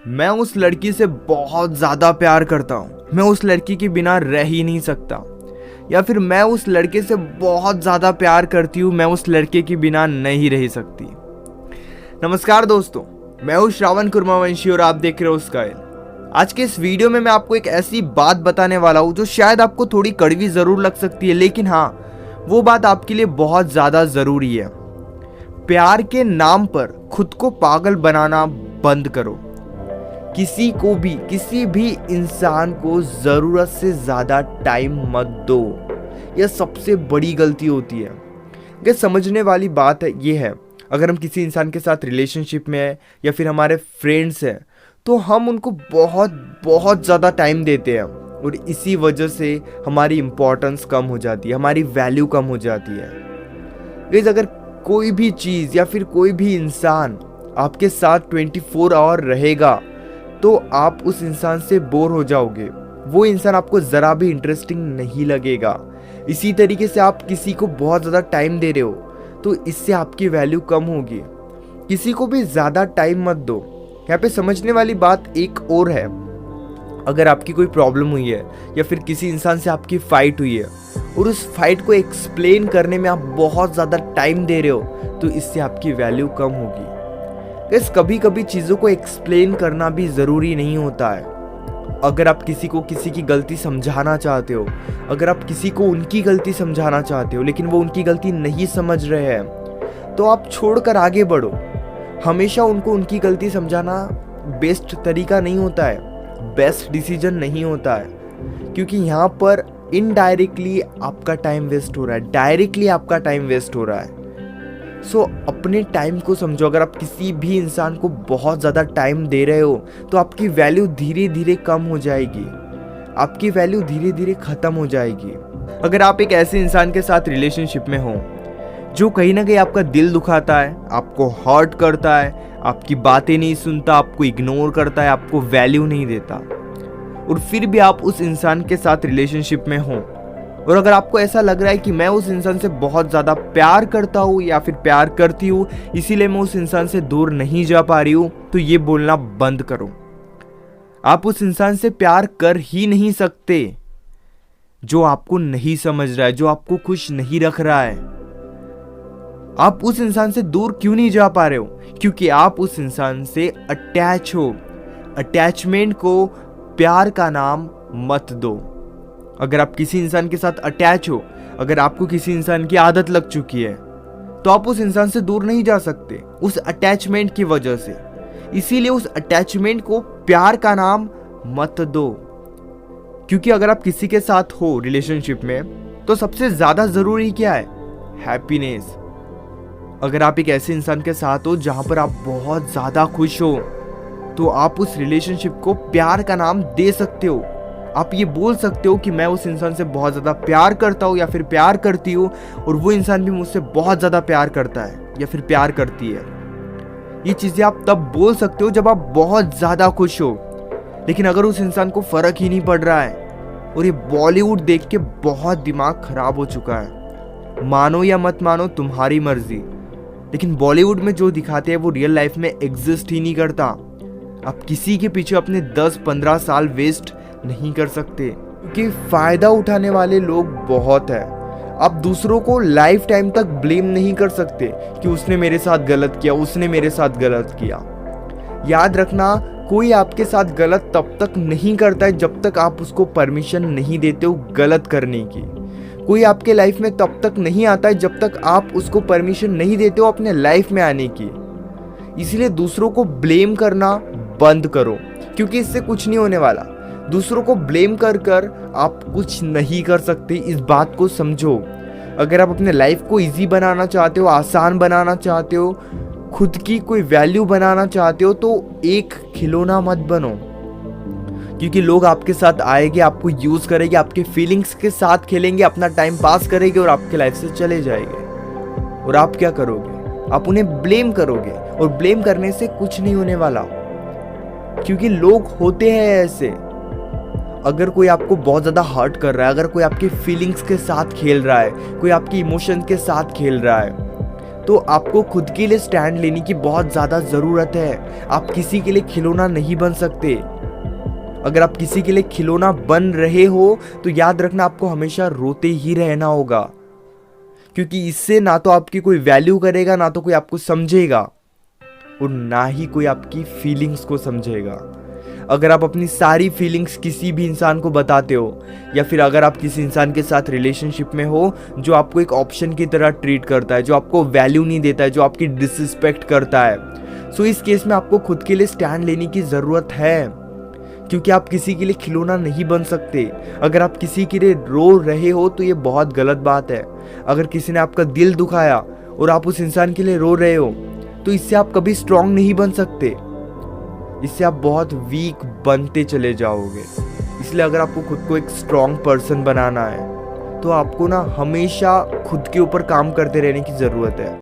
मैं उस लड़की से बहुत ज़्यादा प्यार करता हूँ, मैं उस लड़की के बिना रह ही नहीं सकता। या फिर मैं उस लड़के से बहुत ज़्यादा प्यार करती हूँ, मैं उस लड़के के बिना नहीं रह सकती। नमस्कार दोस्तों, मैं हूँ श्रावण कुर्मावंशी और आप देख रहे हो स्काइल। आज के इस वीडियो में मैं आपको एक ऐसी बात बताने वाला हूँ जो शायद आपको थोड़ी कड़वी ज़रूर लग सकती है, लेकिन हाँ, वो बात आपके लिए बहुत ज़्यादा ज़रूरी है। प्यार के नाम पर खुद को पागल बनाना बंद करो। किसी भी इंसान को ज़रूरत से ज़्यादा टाइम मत दो। यह सबसे बड़ी गलती होती है। ये समझने वाली बात है ये है, अगर हम किसी इंसान के साथ रिलेशनशिप में है या फिर हमारे फ्रेंड्स हैं, तो हम उनको बहुत ज़्यादा टाइम देते हैं और इसी वजह से हमारी इम्पोर्टेंस कम हो जाती है, हमारी वैल्यू कम हो जाती है। गाइस, अगर कोई भी चीज़ या फिर कोई भी इंसान आपके साथ 24 आवर रहेगा तो आप उस इंसान से बोर हो जाओगे। वो इंसान आपको ज़रा भी इंटरेस्टिंग नहीं लगेगा। इसी तरीके से आप किसी को बहुत ज़्यादा टाइम दे रहे हो तो इससे आपकी वैल्यू कम होगी। किसी को भी ज़्यादा टाइम मत दो। यहाँ पे समझने वाली बात एक और है, अगर आपकी कोई प्रॉब्लम हुई है या फिर किसी इंसान से आपकी फाइट हुई है और उस फाइट को एक्सप्लेन करने में आप बहुत ज़्यादा टाइम दे रहे हो तो इससे आपकी वैल्यू कम होगी। गाइस, कभी कभी चीज़ों को एक्सप्लेन करना भी ज़रूरी नहीं होता है। अगर आप किसी को किसी की गलती समझाना चाहते हो, अगर आप किसी को उनकी गलती समझाना चाहते हो लेकिन वो उनकी गलती नहीं समझ रहे हैं, तो आप छोड़कर आगे बढ़ो। हमेशा उनको उनकी गलती समझाना बेस्ट तरीका नहीं होता है, बेस्ट डिसीजन नहीं होता है, क्योंकि यहाँ पर इनडायरेक्टली आपका टाइम वेस्ट हो रहा है, डायरेक्टली आपका टाइम वेस्ट हो रहा है। सो अपने टाइम को समझो। अगर आप किसी भी इंसान को बहुत ज़्यादा टाइम दे रहे हो तो आपकी वैल्यू धीरे धीरे कम हो जाएगी, आपकी वैल्यू धीरे धीरे ख़त्म हो जाएगी। अगर आप एक ऐसे इंसान के साथ रिलेशनशिप में हो जो कहीं ना कहीं आपका दिल दुखाता है, आपको हर्ट करता है, आपकी बातें नहीं सुनता, आपको इग्नोर करता है, आपको वैल्यू नहीं देता, और फिर भी आप उस इंसान के साथ रिलेशनशिप में हो, और अगर आपको ऐसा लग रहा है कि मैं उस इंसान से बहुत ज़्यादा प्यार करता हूँ या फिर प्यार करती हूँ इसीलिए मैं उस इंसान से दूर नहीं जा पा रही हूँ, तो ये बोलना बंद करो। आप उस इंसान से प्यार कर ही नहीं सकते जो आपको नहीं समझ रहा है, जो आपको खुश नहीं रख रहा है। आप उस इंसान से दूर क्यों नहीं जा पा रहे हो? क्योंकि आप उस इंसान से अटैच हो। अटैचमेंट को प्यार का नाम मत दो। अगर आप किसी इंसान के साथ अटैच हो, अगर आपको किसी इंसान की आदत लग चुकी है, तो आप उस इंसान से दूर नहीं जा सकते उस अटैचमेंट की वजह से। इसीलिए उस अटैचमेंट को प्यार का नाम मत दो। क्योंकि अगर आप किसी के साथ हो रिलेशनशिप में तो सबसे ज़्यादा ज़रूरी क्या है? हैप्पीनेस। अगर आप एक ऐसे इंसान के साथ हो जहाँ पर आप बहुत ज़्यादा खुश हो तो आप उस रिलेशनशिप को प्यार का नाम दे सकते हो। आप ये बोल सकते हो कि मैं उस इंसान से बहुत ज़्यादा प्यार करता हूँ या फिर प्यार करती हूँ और वो इंसान भी मुझसे बहुत ज़्यादा प्यार करता है या फिर प्यार करती है। ये चीज़ें आप तब बोल सकते हो जब आप बहुत ज़्यादा खुश हो। लेकिन अगर उस इंसान को फ़र्क ही नहीं पड़ रहा है और ये बॉलीवुड देख के बहुत दिमाग ख़राब हो चुका है, मानो या मत मानो तुम्हारी मर्जी, लेकिन बॉलीवुड में जो दिखाते हैं वो रियल लाइफ में एग्जिस्ट ही नहीं करता। आप किसी के पीछे अपने 10-15 साल वेस्ट नहीं कर सकते, क्योंकि फ़ायदा उठाने वाले लोग बहुत हैं। आप दूसरों को लाइफ टाइम तक ब्लेम नहीं कर सकते कि उसने मेरे साथ गलत किया, उसने मेरे साथ गलत किया। याद रखना, कोई आपके साथ गलत तब तक नहीं करता है जब तक आप उसको परमिशन नहीं देते हो गलत करने की। कोई आपके लाइफ में तब तक नहीं आता है जब तक आप उसको परमिशन नहीं देते हो अपने लाइफ में आने की। इसलिए दूसरों को ब्लेम करना बंद करो, क्योंकि इससे कुछ नहीं होने वाला। दूसरों को ब्लेम कर कर आप कुछ नहीं कर सकते, इस बात को समझो। अगर आप अपने लाइफ को इजी बनाना चाहते हो, आसान बनाना चाहते हो, खुद की कोई वैल्यू बनाना चाहते हो, तो एक खिलौना मत बनो। क्योंकि लोग आपके साथ आएंगे, आपको यूज़ करेंगे, आपके फीलिंग्स के साथ खेलेंगे, अपना टाइम पास करेंगे और आपके लाइफ से चले जाएंगे। और आप क्या करोगे? आप उन्हें ब्लेम करोगे, और ब्लेम करने से कुछ नहीं होने वाला, क्योंकि लोग होते हैं ऐसे। अगर कोई आपको बहुत ज़्यादा हर्ट कर रहा है, अगर कोई आपकी फीलिंग्स के साथ खेल रहा है, कोई आपकी इमोशंस के साथ खेल रहा है, तो आपको खुद के लिए स्टैंड लेने की बहुत ज़्यादा ज़रूरत है। आप किसी के लिए खिलौना नहीं बन सकते। अगर आप किसी के लिए खिलौना बन रहे हो तो याद रखना आपको हमेशा रोते ही रहना होगा, क्योंकि इससे ना तो आपकी कोई वैल्यू करेगा, ना तो कोई आपको समझेगा, और ना ही कोई आपकी फीलिंग्स को समझेगा। अगर आप अपनी सारी फीलिंग्स किसी भी इंसान को बताते हो, या फिर अगर आप किसी इंसान के साथ रिलेशनशिप में हो जो आपको एक ऑप्शन की तरह ट्रीट करता है, जो आपको वैल्यू नहीं देता है, जो आपकी डिसरिस्पेक्ट करता है, सो इस केस में आपको खुद के लिए स्टैंड लेने की ज़रूरत है, क्योंकि आप किसी के लिए खिलौना नहीं बन सकते। अगर आप किसी के लिए रो रहे हो तो ये बहुत गलत बात है। अगर किसी ने आपका दिल दुखाया और आप उस इंसान के लिए रो रहे हो तो इससे आप कभी स्ट्रांग नहीं बन सकते, इससे आप बहुत वीक बनते चले जाओगे। इसलिए अगर आपको खुद को एक स्ट्रांग पर्सन बनाना है तो आपको ना हमेशा खुद के ऊपर काम करते रहने की ज़रूरत है।